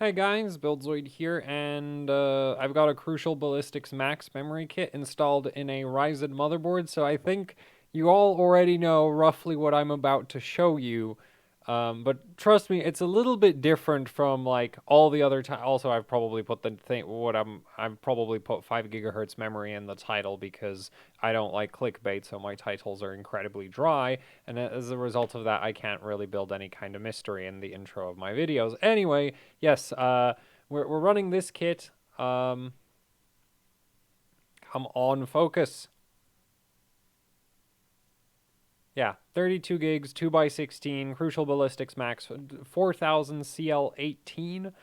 Hey guys, Buildzoid here, and I've got a crucial Ballistix MAX memory kit installed in a Ryzen motherboard, so I think you all already know roughly what I'm about to show you. But trust me, it's a little bit different from like all the other also I've probably put I've probably put 5 gigahertz memory in the title because I don't like clickbait, so my titles are incredibly dry, and as a result of that, I can't really build any kind of mystery in the intro of my videos. Anyway, yes, we're running this kit. Come on, focus. Yeah, 32 gigs, 2x16, Crucial Ballistix MAX 4000 CL18,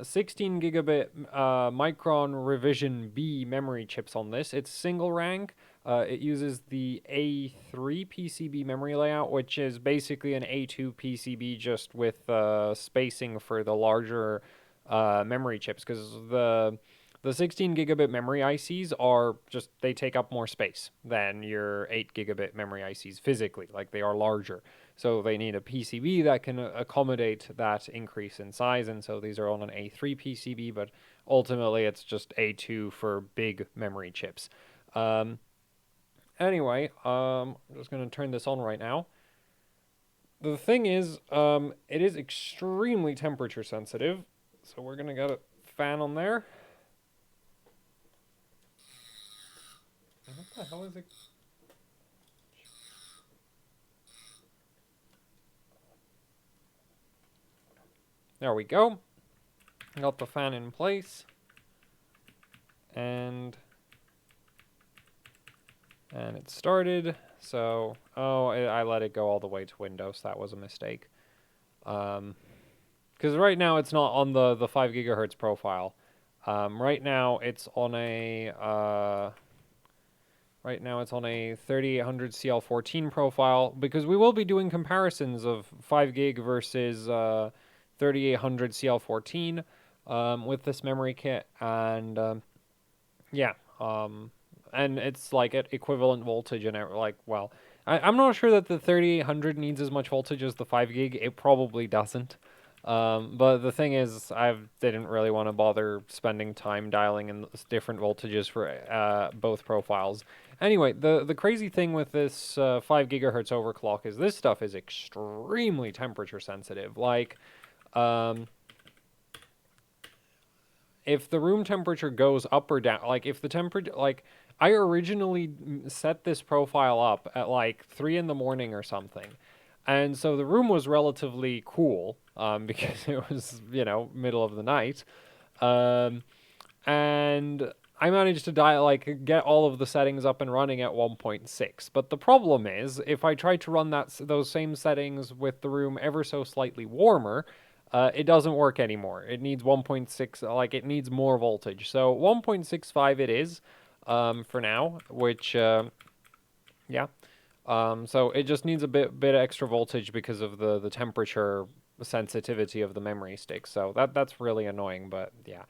16 gigabit Micron Revision B memory chips on this. It's single rank. It uses the A3 PCB memory layout, which is basically an A2 PCB just with spacing for the larger memory chips, because the 16 gigabit memory ICs are just, they take up more space than your 8 gigabit memory ICs physically, like they are larger. So they need a PCB that can accommodate that increase in size, and so these are on an A3 PCB, but ultimately it's just A2 for big memory chips. Anyway, I'm just going to turn this on right now. The thing is, it is extremely temperature sensitive, so we're going to get a fan on there. What the hell is it? There we go. Got the fan in place. And it started. So, I let it go all the way to Windows. That was a mistake. Because right now it's not on the 5 gigahertz profile. Right now it's on a 3800 CL14 profile, because we will be doing comparisons of 5 gig versus 3800 CL14 with this memory kit, and yeah, and it's like at equivalent voltage and like, well, I'm not sure that the 3800 needs as much voltage as the 5 gig. It probably doesn't. But the thing is, I didn't really want to bother spending time dialing in different voltages for both profiles. Anyway, the crazy thing with this 5 gigahertz overclock is this stuff is extremely temperature sensitive. Like, if the room temperature goes up or down, like if the temperature, like I originally set this profile up at like 3 in the morning or something. And so the room was relatively cool, because it was, middle of the night. Um, and I managed to get all of the settings up and running at 1.6. But the problem is, if I try to run those same settings with the room ever so slightly warmer, it doesn't work anymore. It needs 1.6, like it needs more voltage. So 1.65 it is, for now, which, yeah. So it just needs a bit extra voltage because of the temperature sensitivity of the memory stick. So that's really annoying, but yeah.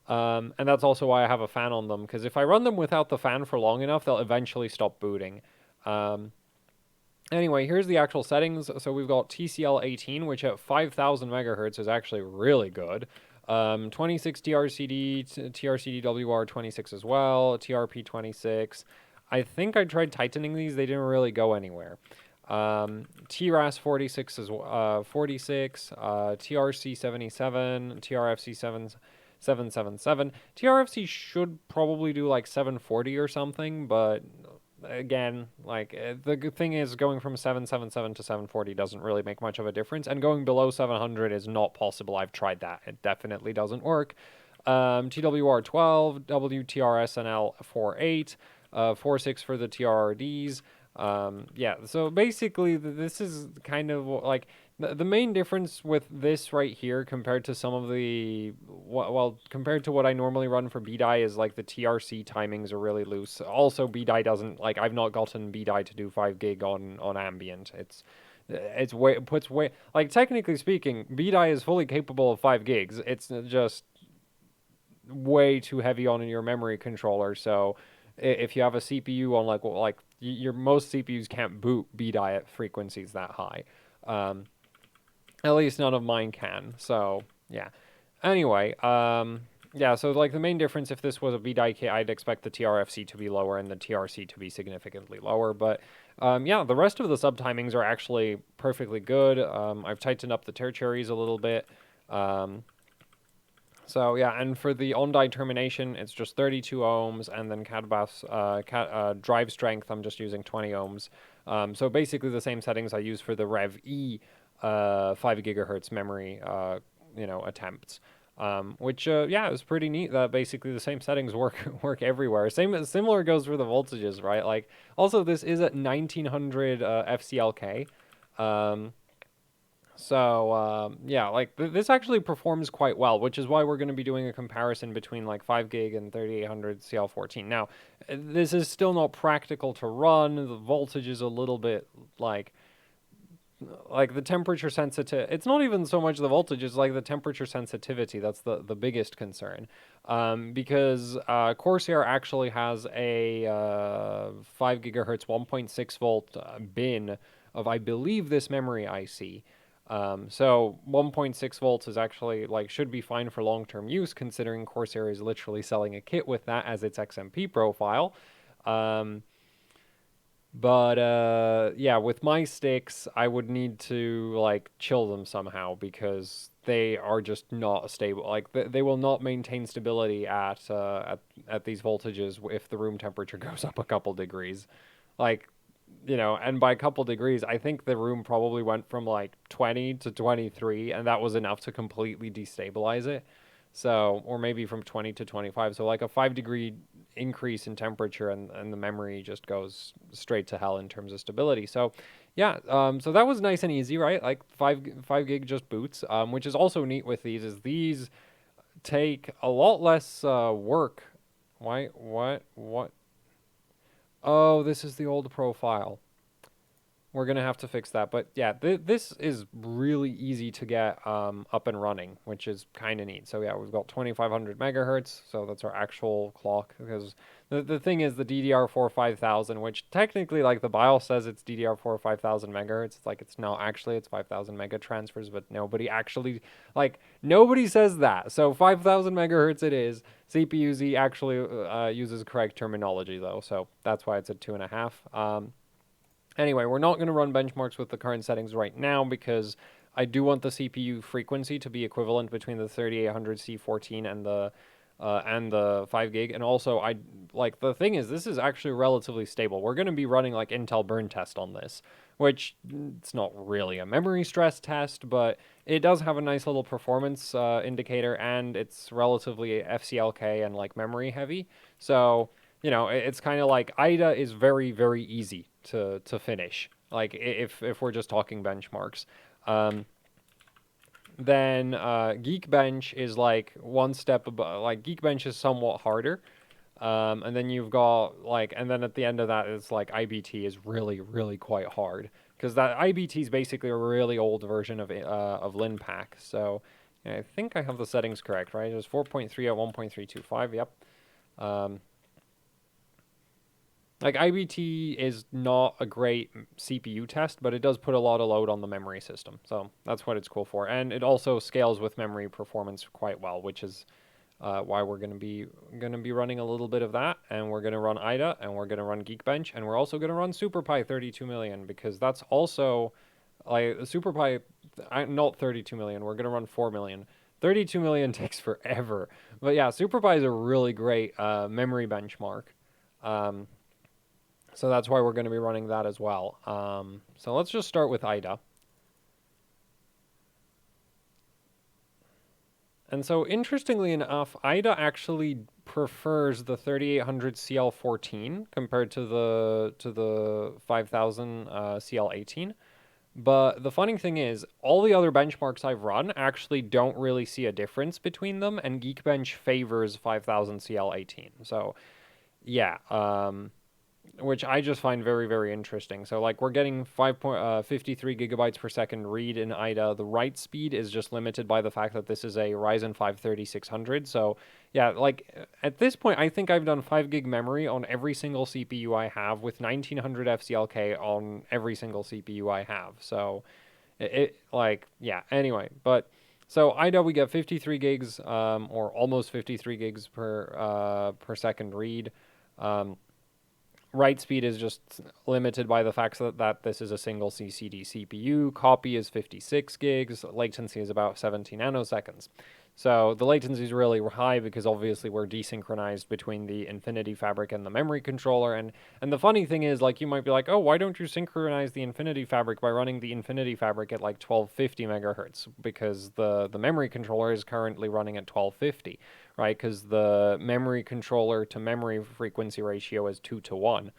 And that's also why I have a fan on them, because if I run them without the fan for long enough, they'll eventually stop booting. Anyway, here's the actual settings. So we've got TCL18, which at 5000 megahertz is actually really good. 26 TRCD, TRCD WR26 as well, TRP 26. I think I tried tightening these. They didn't really go anywhere. TRAS 46 is 46, TRC 77, TRFC 777. TRFC should probably do like 740 or something, but again, like the good thing is going from 777 to 740 doesn't really make much of a difference, and going below 700 is not possible. I've tried that. It definitely doesn't work. TWR12, WTRSNL 48, 46 for the TRRDs. Yeah, so basically this is kind of like the main difference with this right here compared to some of the, well, compared to what I normally run for BDI is like the TRC timings are really loose. Also, BDI doesn't, like, I've not gotten BDI to do 5 gig on ambient. It's way, puts way, like, technically speaking, BDI is fully capable of 5 gigs. It's just way too heavy on your memory controller. So if you have a CPU on like your most CPUs can't boot BDI at frequencies that high. At least none of mine can. So Yeah. Anyway, yeah, so like the main difference, if this was a VDI kit, I'd expect the TRFC to be lower and the TRC to be significantly lower. But yeah, the rest of the subtimings are actually perfectly good. I've tightened up the tertiaries a little bit. So yeah, and for the on-die termination, it's just 32 ohms, and then drive strength, I'm just using 20 ohms. So basically the same settings I use for the Rev E 5 gigahertz memory, attempts. Which yeah, is pretty neat that basically the same settings work everywhere. Similar goes for the voltages, right? Like also this is at 1900 FCLK. Yeah, like this actually performs quite well, which is why we're going to be doing a comparison between like 5 gig and 3800 CL14. Now, this is still not practical to run. The voltage is a little bit like the temperature sensitive. It's not even so much the voltage; it's like the temperature sensitivity. That's the biggest concern, because Corsair actually has a 5 gigahertz 1.6 volt bin of, I believe, this memory IC. So 1.6 volts is actually like should be fine for long-term use, considering Corsair is literally selling a kit with that as its XMP profile. But yeah, with my sticks, I would need to like chill them somehow because they are just not stable. Like they will not maintain stability at these voltages if the room temperature goes up a couple degrees. Like, and by a couple degrees, I think the room probably went from like 20 to 23, and that was enough to completely destabilize it. So, or maybe from 20 to 25. So like a 5 degree increase in temperature and the memory just goes straight to hell in terms of stability. So yeah, so that was nice and easy, right? Like five gig just boots, which is also neat with these is these take a lot less work. Why, what? Oh, this is the old profile. We're going to have to fix that. But yeah, this is really easy to get up and running, which is kind of neat. So yeah, we've got 2500 megahertz. So that's our actual clock. Because the thing is the DDR4-5000, which technically like the BIOS says it's DDR4-5000 megahertz. It's like it's not actually, it's 5000 mega transfers, but nobody actually, like nobody says that. So 5000 megahertz it is. CPU-Z actually uses correct terminology though. So that's why it's at 2.5. Anyway, we're not going to run benchmarks with the current settings right now because I do want the CPU frequency to be equivalent between the 3800 C14 and the 5 gig. And also, I like the thing is this is actually relatively stable. We're going to be running like Intel burn test on this, which it's not really a memory stress test, but it does have a nice little performance indicator, and it's relatively FCLK and like memory heavy. So it's kind of like IDA is very, very easy to finish. Like if we're just talking benchmarks, then Geekbench is like one step above. Like Geekbench is somewhat harder, and then you've got like, and then at the end of that is like IBT is really, really quite hard because that IBT is basically a really old version of LinPack. So I think I have the settings correct, right? It was 4.3 at 1.325. Yep. Like IBT is not a great CPU test, but it does put a lot of load on the memory system. So that's what it's cool for. And it also scales with memory performance quite well, which is why we're going to be running a little bit of that. And we're going to run IDA, and we're going to run Geekbench, and we're also going to run SuperPi 32 million because that's also like SuperPi, not 32 million. We're going to run 4 million. 32 million takes forever. But yeah, SuperPi is a really great memory benchmark. So that's why we're going to be running that as well. So let's just start with IDA. And so interestingly enough, IDA actually prefers the 3800 CL14 compared to the 5000 CL18. But the funny thing is, all the other benchmarks I've run actually don't really see a difference between them, and Geekbench favors 5000 CL18. So yeah, which I just find very, very interesting. So like we're getting 5.53 gigabytes per second read in IDA. The write speed is just limited by the fact that this is a Ryzen 5 3600. So yeah, like at this point, I think I've done 5 gig memory on every single CPU I have with 1900 FCLK on every single CPU I have. So it like, yeah, anyway, but So IDA, we get 53 gigs, or almost 53 gigs per second read. Write speed is just limited by the fact that this is a single CCD CPU. Copy is 56 gigs. Latency is about 70 nanoseconds. So the latency is really high because obviously we're desynchronized between the Infinity Fabric and the memory controller. And the funny thing is, like, you might be like, oh, why don't you synchronize the Infinity Fabric by running the Infinity Fabric at like 1250 megahertz? Because the memory controller is currently running at 1250, right? Because the memory controller to memory frequency ratio is 2 to 1.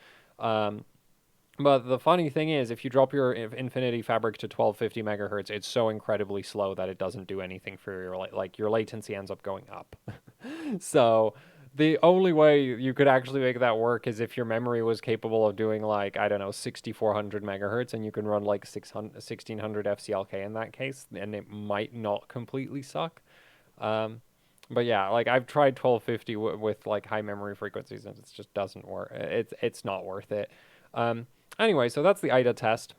But the funny thing is, if you drop your Infinity Fabric to 1250 megahertz, it's so incredibly slow that it doesn't do anything for your, like, your latency ends up going up. So the only way you could actually make that work is if your memory was capable of doing, like, I don't know, 6400 megahertz, and you can run like 1600 FCLK in that case, and it might not completely suck. But yeah, like, I've tried 1250 with like high memory frequencies, and it just doesn't work. It's not worth it. Anyway, so that's the IDA test.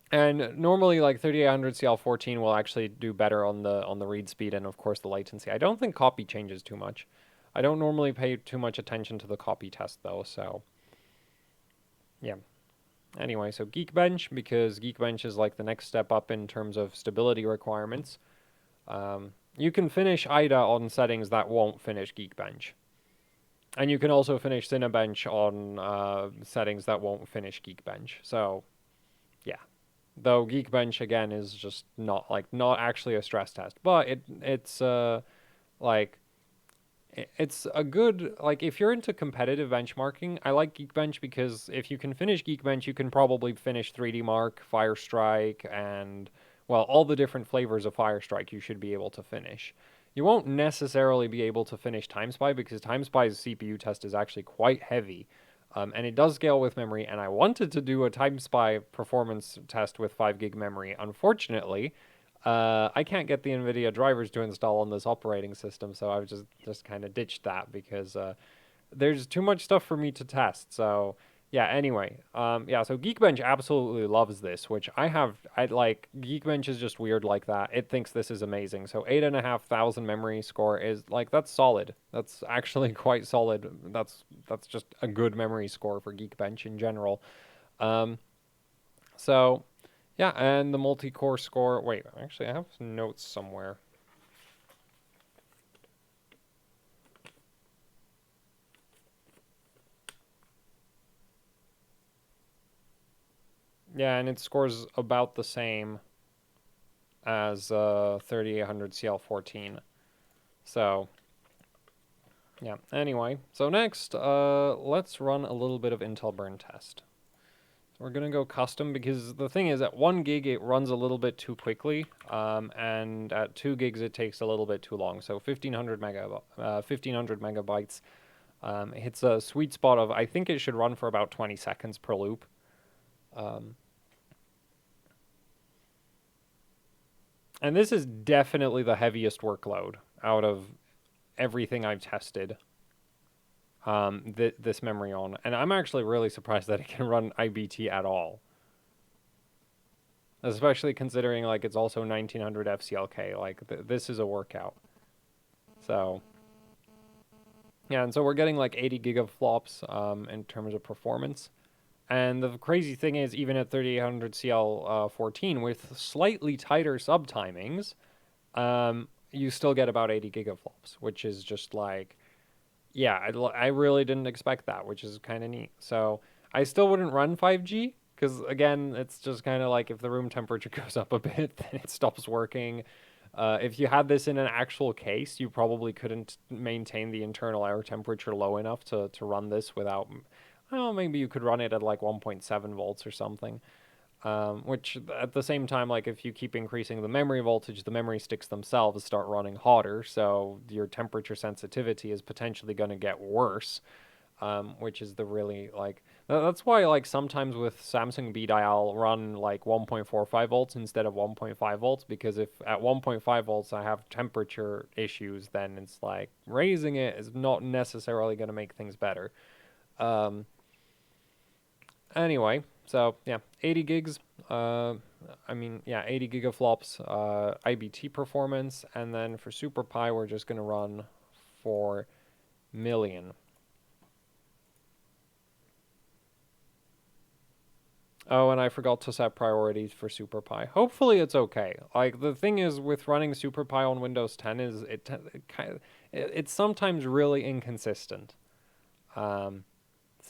And normally, like, 3800 CL14 will actually do better on the read speed and of course the latency. I don't think copy changes too much. I don't normally pay too much attention to the copy test though, so yeah. Anyway, so Geekbench, because Geekbench is like the next step up in terms of stability requirements. You can finish IDA on settings that won't finish Geekbench. And you can also finish Cinebench on settings that won't finish Geekbench. So, yeah. Though Geekbench again is just not actually a stress test, but it's like it's a good, like, if you're into competitive benchmarking, I like Geekbench because if you can finish Geekbench, you can probably finish 3D Mark, Firestrike, and, well, all the different flavors of Firestrike you should be able to finish. You won't necessarily be able to finish TimeSpy because TimeSpy's CPU test is actually quite heavy, and it does scale with memory, and I wanted to do a TimeSpy performance test with 5 gig memory. Unfortunately, I can't get the NVIDIA drivers to install on this operating system, so I've just kind of ditched that because there's too much stuff for me to test. So yeah, anyway, yeah, so Geekbench absolutely loves this, which I like. Geekbench is just weird like that. It thinks this is amazing. So 8,500 memory score is, like, that's solid. That's actually quite solid. That's just a good memory score for Geekbench in general. So yeah, and the multi-core score, wait, actually I have notes somewhere. Yeah, and it scores about the same as 3800 CL14. So yeah, anyway, so next, let's run a little bit of Intel burn test. We're going to go custom because the thing is, at 1 gig it runs a little bit too quickly, and at 2 gigs it takes a little bit too long. So 1500 megabytes hits a sweet spot of, I think it should run for about 20 seconds per loop. And this is definitely the heaviest workload out of everything I've tested this memory on. And I'm actually really surprised that it can run IBT at all. Especially considering, like, it's also 1900 FCLK. Like, this is a workout. So, yeah, and so we're getting like 80 gigaflops in terms of performance. And the crazy thing is, even at 3800 CL14 with slightly tighter subtimings, you still get about 80 gigaflops, which is just like, yeah, I really didn't expect that, which is kind of neat. So I still wouldn't run 5G because, again, it's just kind of like if the room temperature goes up a bit, then it stops working. If you had this in an actual case, you probably couldn't maintain the internal air temperature low enough to run this without, well, maybe you could run it at like 1.7 volts or something. Which at the same time, like, if you keep increasing the memory voltage, the memory sticks themselves start running hotter, so your temperature sensitivity is potentially going to get worse, which is the really, like, that's why, like, sometimes with Samsung BDI I'll run like 1.45 volts instead of 1.5 volts, because if at 1.5 volts I have temperature issues, then it's like raising it is not necessarily going to make things better. Anyway, so yeah, 80 gigs. I mean, yeah, 80 gigaflops IBT performance, and then for SuperPi, we're just going to run 4 million. Oh, and I forgot to set priorities for SuperPi. Hopefully it's okay. Like, the thing is with running SuperPi on Windows 10 is it's sometimes really inconsistent. Um,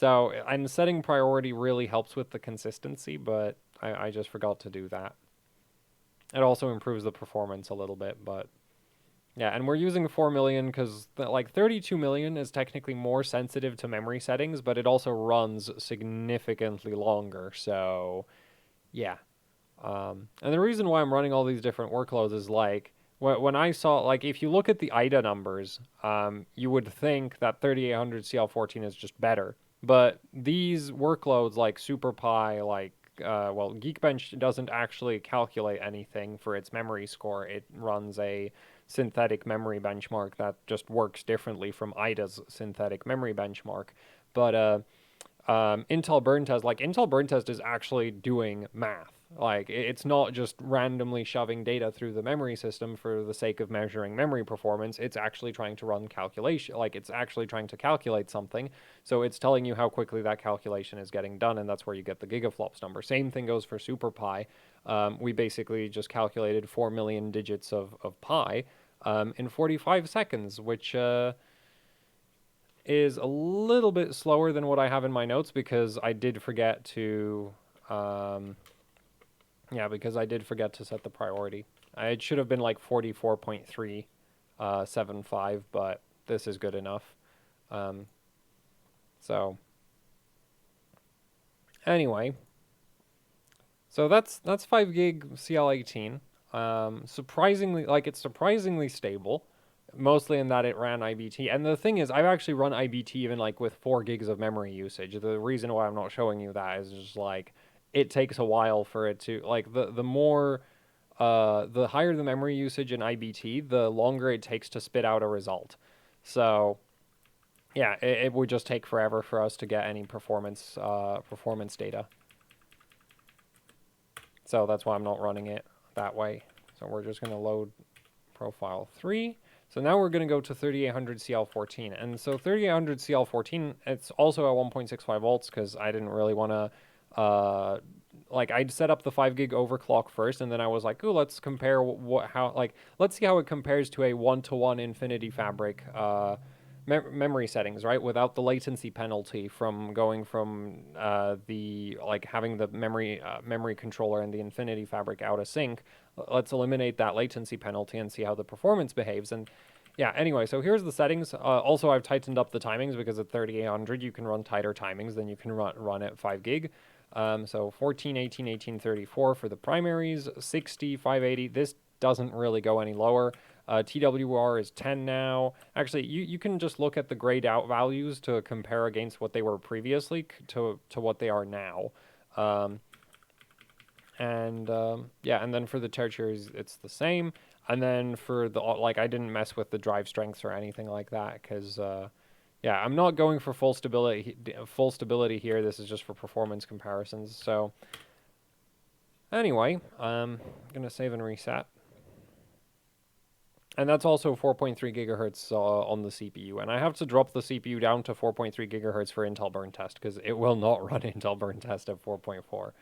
and setting priority really helps with the consistency, but I just forgot to do that. It also improves the performance a little bit, but yeah, and we're using 4 million because like 32 million is technically more sensitive to memory settings, but it also runs significantly longer. So yeah. And the reason why I'm running all these different workloads is like when I saw, like, if you look at the IDA numbers, you would think that 3800 CL14 is just better. But these workloads like SuperPi, like, well, Geekbench doesn't actually calculate anything for its memory score. It runs a synthetic memory benchmark that just works differently from IDA's synthetic memory benchmark. But Intel burn test, like Intel burn test is actually doing math. Like it's not just randomly shoving data through the memory system for the sake of measuring memory performance. It's actually trying to run calculation, like it's actually trying to calculate something. So it's telling you how quickly that calculation is getting done, and that's where you get the gigaflops number. Same thing goes for SuperPi. We basically just calculated 4 million digits of pi in 45 seconds, which is a little bit slower than what I have in my notes because I did forget to, because I did forget to set the priority. It should have been like 44.375, but this is good enough. So anyway, so that's 5 gig CL18. Surprisingly, like it's surprisingly stable, mostly in that it ran IBT. And the thing is, I've actually run IBT even like with 4 gigs of memory usage. The reason why I'm not showing you that is just like it takes a while for it to, like, the more the higher the memory usage in IBT, the longer it takes to spit out a result. So yeah, it would just take forever for us to get any performance data. So that's why I'm not running it that way. So we're just going to load profile 3. So now we're going to go to 3800 CL14. And so 3800 CL14, it's also at 1.65 volts because I didn't really want to, like, I'd set up the 5 gig overclock first, and then I was like, ooh, let's compare let's see how it compares to a 1-to-1 Infinity Fabric memory settings, right? Without the latency penalty from going from having the memory controller and the Infinity Fabric out of sync. Let's eliminate that latency penalty and see how the performance behaves. And yeah, anyway, so here's the settings. Also, I've tightened up the timings because at 3800 you can run tighter timings than you can run at 5 gig. So 14, 18, 18, 34 for the primaries, 60, 580. This doesn't really go any lower. TWR is 10 now. Actually, you can just look at the grayed out values to compare against what they were previously to what they are now. Yeah, and then for the tertiaries, it's the same. And then for the, like, I didn't mess with the drive strengths or anything like that because, yeah, I'm not going for full stability here. This is just for performance comparisons. So anyway, I'm going to save and reset. And that's also 4.3 gigahertz on the CPU. And I have to drop the CPU down to 4.3 gigahertz for Intel burn test because it will not run Intel burn test at 4.4.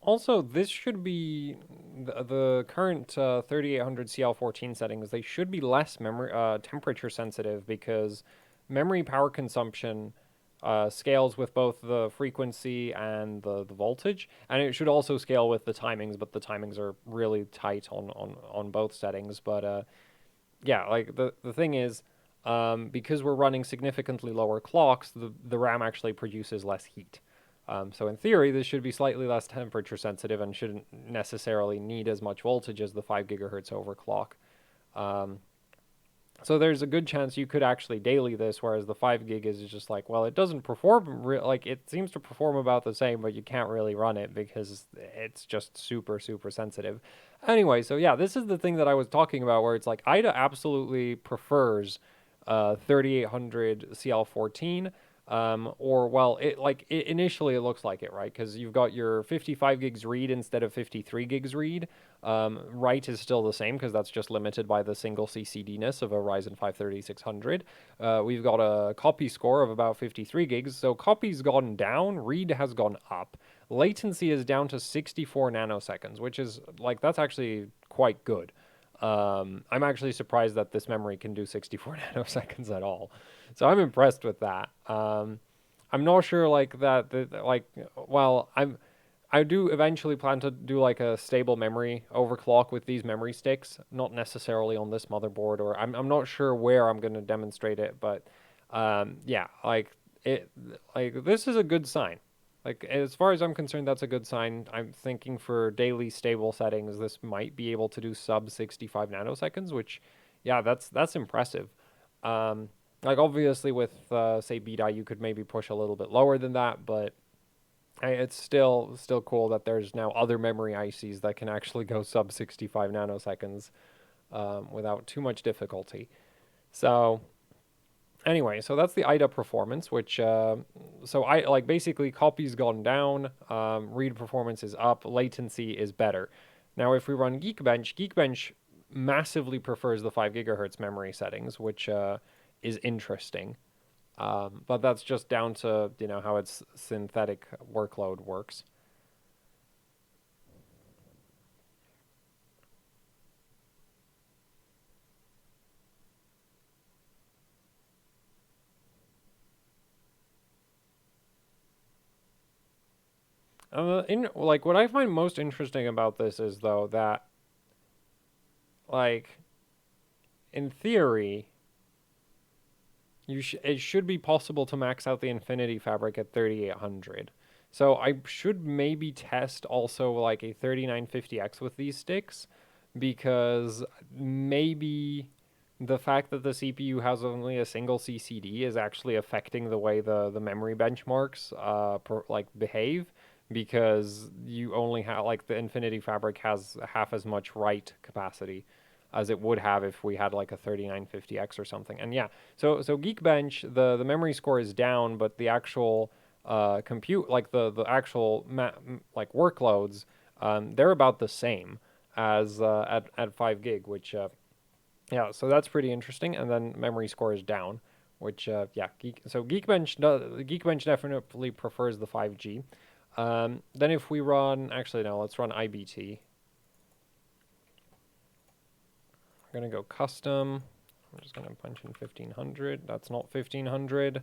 Also, this should be the current 3800 CL14 settings. They should be less memory temperature sensitive because memory power consumption scales with both the frequency and the voltage, and it should also scale with the timings. But the timings are really tight on both settings. But yeah, like the thing is, because we're running significantly lower clocks, the RAM actually produces less heat. So in theory, this should be slightly less temperature sensitive and shouldn't necessarily need as much voltage as the 5 gigahertz overclock. So there's a good chance you could actually daily this, whereas the 5 gig is just like, well, it doesn't perform like it seems to perform about the same, but you can't really run it because it's just super super sensitive. Anyway, so yeah, this is the thing that I was talking about, where it's like IDA absolutely prefers 3800 CL14. Or well, initially it looks like it, right? Because you've got your 55 gigs read instead of 53 gigs read. Write is still the same because that's just limited by the single CCD-ness of a Ryzen 5 3600. We've got a copy score of about 53 gigs, so copy's gone down, read has gone up. Latency is down to 64 nanoseconds, which is like that's actually quite good. I'm actually surprised that this memory can do 64 nanoseconds at all. So I'm impressed with that. I'm not sure like that, well, I do eventually plan to do like a stable memory overclock with these memory sticks, not necessarily on this motherboard, or I'm not sure where I'm going to demonstrate it, but yeah, like this is a good sign. Like as far as I'm concerned, that's a good sign. I'm thinking for daily stable settings, this might be able to do sub 65 nanoseconds, which, yeah, that's impressive. Like obviously with say BDI, you could maybe push a little bit lower than that, but it's still cool that there's now other memory ICs that can actually go sub 65 nanoseconds without too much difficulty. So anyway, so that's the IDA performance, which so I like basically copy's gone down, read performance is up, latency is better. Now if we run Geekbench massively prefers the 5 gigahertz memory settings, which is interesting. But that's just down to, you know, how its synthetic workload works. Like what I find most interesting about this is though that like in theory it should be possible to max out the Infinity Fabric at 3800. So I should maybe test also like a 3950X with these sticks, because maybe the fact that the CPU has only a single CCD is actually affecting the way the memory benchmarks like behave, because you only have like the Infinity Fabric has half as much write capacity as it would have if we had like a 3950X or something. And yeah, so Geekbench, the memory score is down, but the actual compute, like the actual like workloads, they're about the same as at 5 gig, which yeah, so that's pretty interesting. And then memory score is down, which yeah, Geekbench definitely prefers the 5G. Then if we run, actually no, let's run IBT. We're gonna go custom. I'm just gonna punch in 1500. That's not 1500.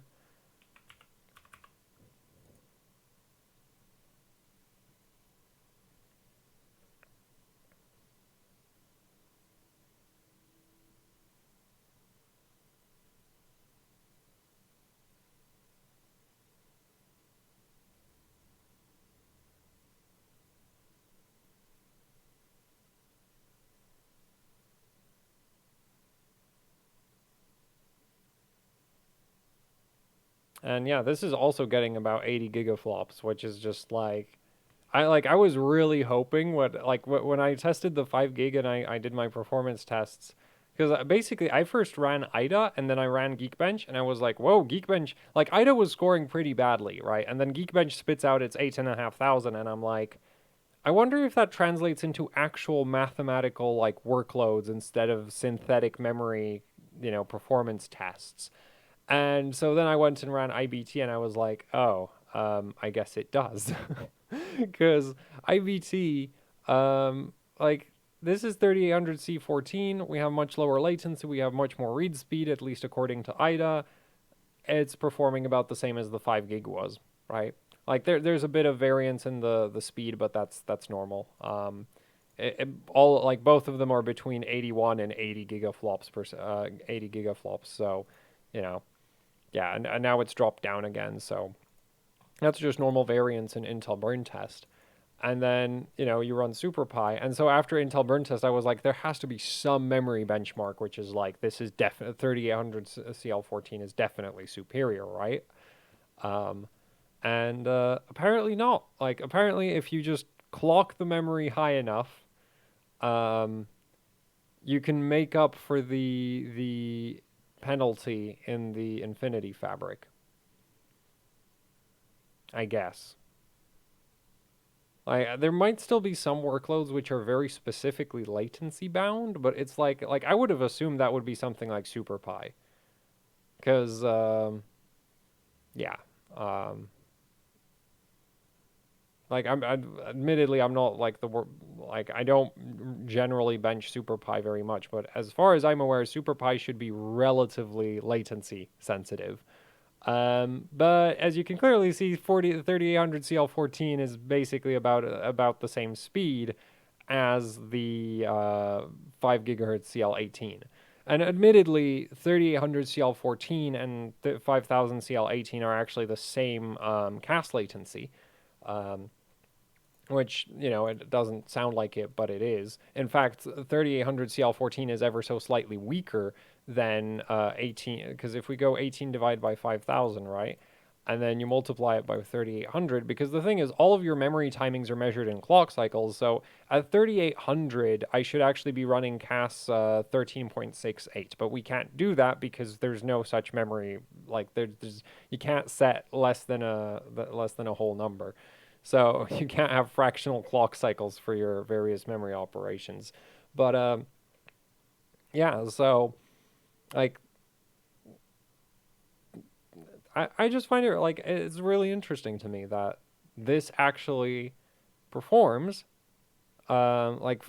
And yeah, this is also getting about 80 gigaflops, which is just like, I was really hoping when I tested the 5 gig and I did my performance tests, because basically I first ran IDA and then I ran Geekbench and I was like, whoa, Geekbench, like IDA was scoring pretty badly, right? And then Geekbench spits out its 8,500 and I'm like, I wonder if that translates into actual mathematical like workloads instead of synthetic memory, you know, performance tests. And so then I went and ran IBT and I was like, oh, I guess it does. Because IBT, like, this is 3800 C14. We have much lower latency. We have much more read speed, at least according to IDA. It's performing about the same as the 5 gig was, right? Like, there's a bit of variance in the speed, but that's normal. All like both of them are between 81 and 80 gigaflops 80 gigaflops. So, you know, yeah, and now it's dropped down again. So That's just normal variance in Intel burn test. And then, you run SuperPi. And so after Intel burn test, I was like, there has to be some memory benchmark, which is like, this is definitely, 3800 CL14 is definitely superior, right? And apparently not. Like, apparently if you just clock the memory high enough, you can make up for the penalty in the Infinity Fabric, I guess. Like there might still be some workloads which are very specifically latency bound, but it's like I would have assumed that would be something like SuperPi, because yeah, um, like admittedly I'm not like like I don't generally bench SuperPi very much, but as far as I'm aware, SuperPi should be relatively latency sensitive. But as you can clearly see, 3800 CL14 is basically about the same speed as the 5 gigahertz CL18. And admittedly, 3800 CL14 and 5000 CL18 are actually the same cast latency, um, which, it doesn't sound like it, but it is. In fact, 3800 CL14 is ever so slightly weaker than 18, because if we go 18 divided by 5000, right? And then you multiply it by 3800, because the thing is, all of your memory timings are measured in clock cycles. So at 3800, I should actually be running CAS 13.68, but we can't do that because there's no such memory. Like there's you can't set less than a whole number. So you can't have fractional clock cycles for your various memory operations. But yeah, so like I just find it like it's really interesting to me that this actually performs like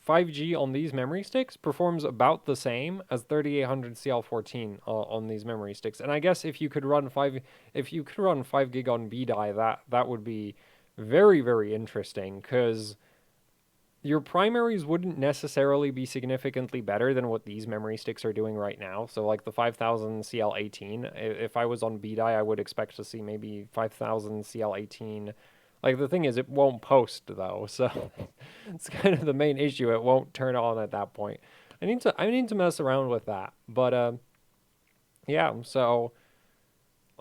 5G on these memory sticks performs about the same as 3800 CL14 on these memory sticks. And I guess if you could run 5 gig on BDI, that would be very, very interesting, because your primaries wouldn't necessarily be significantly better than what these memory sticks are doing right now. So like the 5000 CL18, if I was on BDI, I would expect to see maybe 5000 CL18. Like the thing is, it won't post though, so it's kind of the main issue. It won't turn on at that point. I need to mess around with that. But yeah, so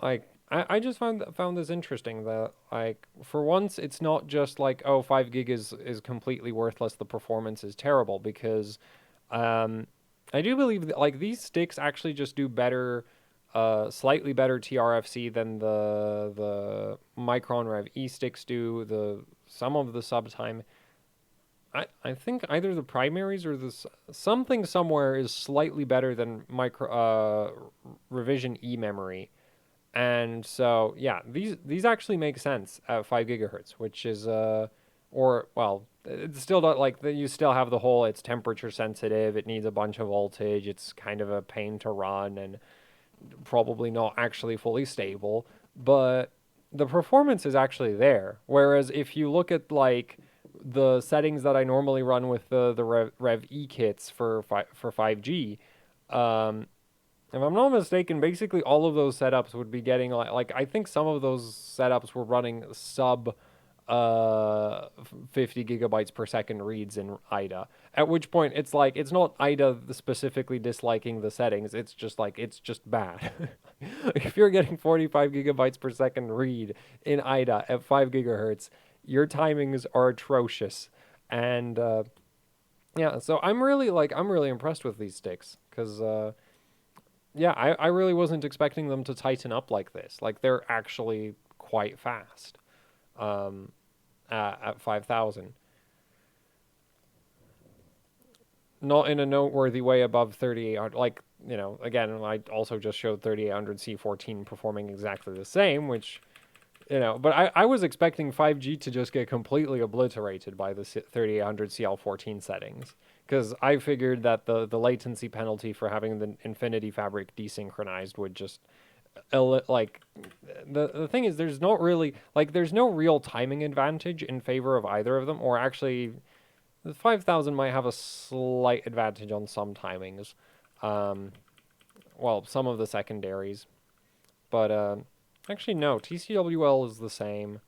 like I just found this interesting that like for once it's not just like, oh, 5 gig is completely worthless, the performance is terrible, because um I do believe that like these sticks actually just do better, slightly better TRFC than the Micron Rev E sticks do. The some of the subtime, I think either the primaries or something somewhere is slightly better than Revision E memory. And so, yeah, these actually make sense at 5 gigahertz, which is or well, it's still not like you still have the whole, it's temperature sensitive, it needs a bunch of voltage, it's kind of a pain to run, and probably not actually fully stable, but the performance is actually there. Whereas if you look at like the settings that I normally run with the Rev E kits for 5G, um, if I'm not mistaken, basically all of those setups would be getting like I think some of those setups were running sub 50 gigabytes per second reads in IDA. At which point it's like it's not IDA specifically disliking the settings, it's just like it's just bad. If you're getting 45 gigabytes per second read in IDA at 5 gigahertz, your timings are atrocious. And yeah, so I'm really impressed with these sticks, because yeah, I really wasn't expecting them to tighten up like this. Like they're actually quite fast um, at 5000. Not in a noteworthy way above 3800. Like, again, I also just showed 3800 C14 performing exactly the same, which, but I was expecting 5G to just get completely obliterated by the 3800 CL14 settings. Because I figured that the latency penalty for having the Infinity Fabric desynchronized would just like the thing is, there's not really like there's no real timing advantage in favor of either of them, or actually the 5000 might have a slight advantage on some timings, well, some of the secondaries, but Actually, no. TCWL is the same.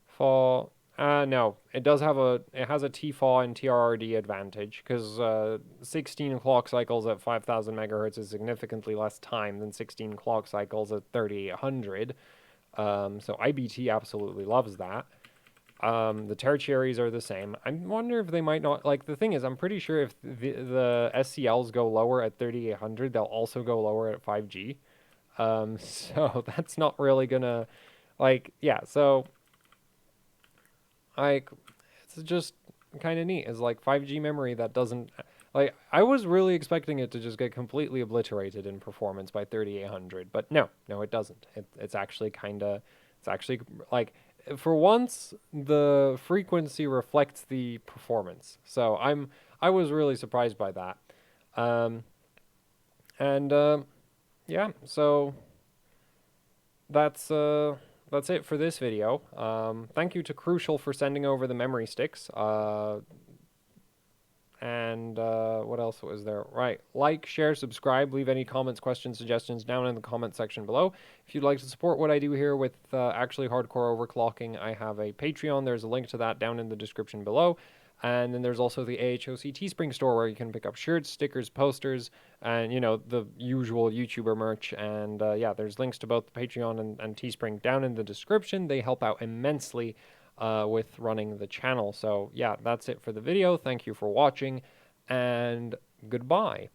For no, it does have it has a TFAW and TRRD advantage because 16 clock cycles at 5,000 megahertz is significantly less time than 16 clock cycles at 3,800. So IBT absolutely loves that. The tertiaries are the same. I wonder if they might not, like, the thing is, I'm pretty sure if the SCLs go lower at 3,800, they'll also go lower at 5G. So that's not really gonna, like, yeah, so, like, it's just kind of neat. It's like 5G memory that doesn't, like, I was really expecting it to just get completely obliterated in performance by 3,800, but no, it doesn't. It's actually kind of, it's actually, like, for once, the frequency reflects the performance. So I was really surprised by that. Um, and yeah, so that's that's it for this video. Thank you to Crucial for sending over the memory sticks. And what else was there? Right. Like, share, subscribe, leave any comments, questions, suggestions down in the comment section below. If you'd like to support what I do here with actually hardcore overclocking, I have a Patreon. There's a link to that down in the description below. And then there's also the AHOC Teespring store where you can pick up shirts, stickers, posters, and, you know, the usual YouTuber merch. And yeah, there's links to both the Patreon and Teespring down in the description. They help out immensely with running the channel. So yeah, that's it for the video. Thank you for watching, and goodbye.